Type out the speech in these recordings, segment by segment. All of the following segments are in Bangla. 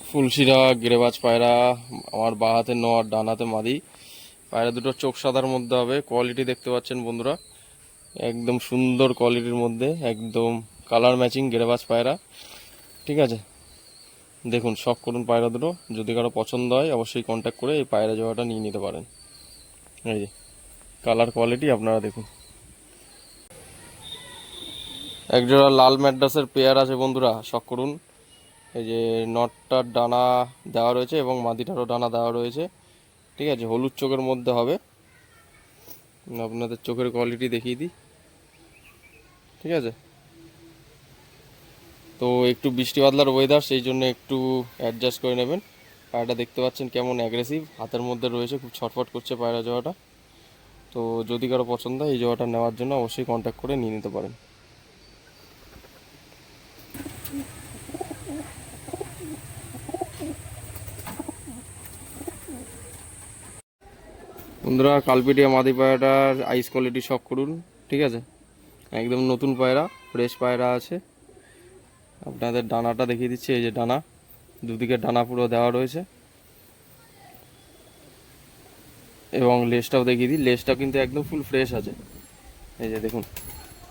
ফুলশিরা গিরেবাজ পায়রা। আমার বাঁ হাতে নর, ডান হাতে মাদি। পায়রা দুটো চোখ সাদার মধ্যে হবে। কোয়ালিটি দেখতে পাচ্ছেন বন্ধুরা, একদম সুন্দর কোয়ালিটির মধ্যে, একদম কালার ম্যাচিং গিরেবাজ পায়রা। ঠিক আছে, দেখুন শখ করুন পায়রা দুটো। যদি কারো পছন্দ হয় অবশ্যই কন্ট্যাক্ট করে এই পায়রা জোড়াটা নিয়ে নিতে পারেন। এই যে কালার কোয়ালিটি আপনারা দেখুন। একজোড়া লাল ম্যাড্রাসের পেয়ার আছে বন্ধুরা, শখ করুন। এই যে নটটার ডানা দেওয়া রয়েছে এবং মাদিটারও ডানা দেওয়া রয়েছে। ঠিক আছে, হলুদ চোখের মধ্যে হবে। আপনাদের চোখের কোয়ালিটি দেখিয়ে দিই। ঠিক আছে, তো একটু বৃষ্টি বাদলার ওয়েদার, সেই জন্য একটু অ্যাডজাস্ট করে নেবেন। পায়রাটা দেখতে পাচ্ছেন কেমন অ্যাগ্রেসিভ, হাতের মধ্যে রয়েছে, খুব ছটফট করছে পায়রা জোড়াটা। তো যদি কারো পছন্দ হয় এই জোড়াটা নেওয়ার জন্য অবশ্যই কন্ট্যাক্ট করে নিয়ে নিতে পারেন। বন্ধুরা, কালপিটিয়া মাদি পায়রাটার আইস কোয়ালিটি শখ করুন। ঠিক আছে, একদম নতুন পায়রা, ফ্রেশ পায়রা আছে। আপনাদের ডানাটা দেখিয়ে দিচ্ছি। এই যে ডানা, দুদিকে ডানা পুরো দেওয়া রয়েছে। এবং লেজটাও দেখিয়ে দিই, লেজটা কিন্তু একদম ফুল ফ্রেশ আছে। এই যে দেখুন,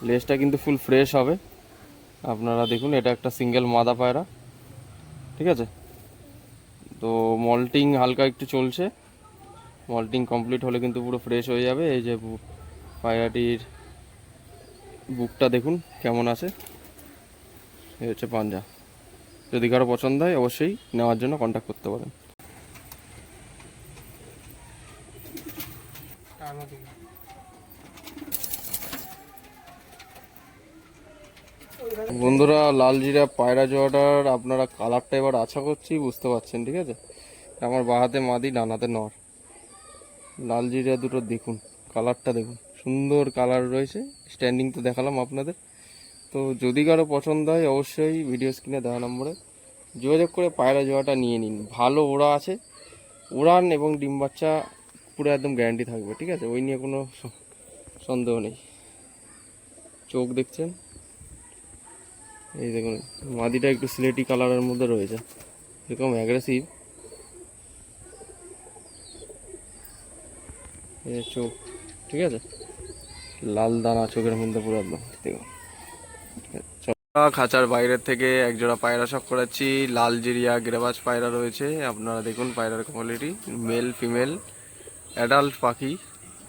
লেজটা কিন্তু ফুল ফ্রেশ হবে। আপনারা দেখুন, এটা একটা সিঙ্গেল মাদা পায়রা। ঠিক আছে, তো মল্টিং হালকা একটু চলছে। মল্টিং কমপ্লিট হলে কিন্তু পুরো ফ্রেশ হয়ে যাবে। এই যে পায়রাটির বুকটা দেখুন কেমন আছে। এই হচ্ছে পাঞ্জা। যদি কারো পছন্দ হয় অবশ্যই নেওয়ার জন্য কন্ট্যাক্ট করতে পারেন। বন্ধুরা, লাল জিরা পায়রা জোড়াটার আপনারা কালারটা এবার আশা করছি বুঝতে পারছেন। ঠিক আছে, আমার বাঁ হাতে মাদি, ডান হাতে নর। লাল জিরা দুটো দেখুন, কালারটা দেখুন, সুন্দর কালার রয়েছে। স্ট্যান্ডিং তো দেখালাম আপনাদের। তো যদি কারো পছন্দ হয় অবশ্যই ভিডিও স্ক্রিনে দেওয়া নম্বরে যোগাযোগ করে পায়রা জোড়াটা নিয়ে নিন। ভালো ওড়া আছে, উড়ান এবং ডিম বাচ্চা পুরো একদম গ্যারান্টি থাকবে। ঠিক আছে, ওই নিয়ে কোনো সন্দেহ নেই। চোখ দেখছেন, এই দেখুন মাদিটা একটু স্লেটি কালারের মধ্যে রয়েছে, এরকম অ্যাগ্রেসিভ। এই চোখ, ঠিক আছে, লাল দানা চোখের মধ্যে পুরো একদম। দেখুন, খাঁচার বাইরের থেকে একজোড়া পায়রা শখ করাচ্ছি। লাল জিরিয়া গিরেবাজ পায়রা রয়েছে। আপনারা দেখুন পায়রার কোয়ালিটি, মেল ফিমেল অ্যাডাল্ট পাখি,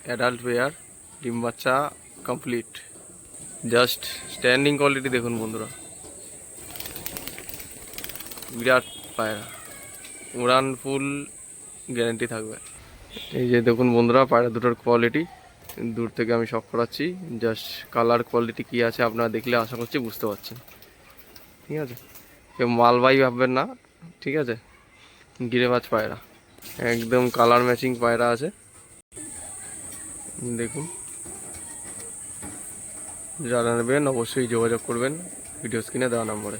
অ্যাডাল্ট পেয়ার, ডিম বাচ্চা কমপ্লিট। জাস্ট স্ট্যান্ডিং কোয়ালিটি দেখুন বন্ধুরা, বিরাট পায়রা, উড়ান ফুল গ্যারান্টি থাকবে। এই যে দেখুন বন্ধুরা পায়রা দুটোর কোয়ালিটি, দূর থেকে আমি শখ করাচ্ছি। জাস্ট কালার কোয়ালিটি কী আছে আপনারা দেখলে আশা করছি বুঝতে পারছেন। ঠিক আছে, কেউ মালবাই ভাববেন না। ঠিক আছে, গিরেবাজ পায়রা, একদম কালার ম্যাচিং পায়রা আছে। দেখুন, যারা নেবেন অবশ্যই যোগাযোগ করবেন ভিডিও স্ক্রিনে দেওয়া নম্বরে।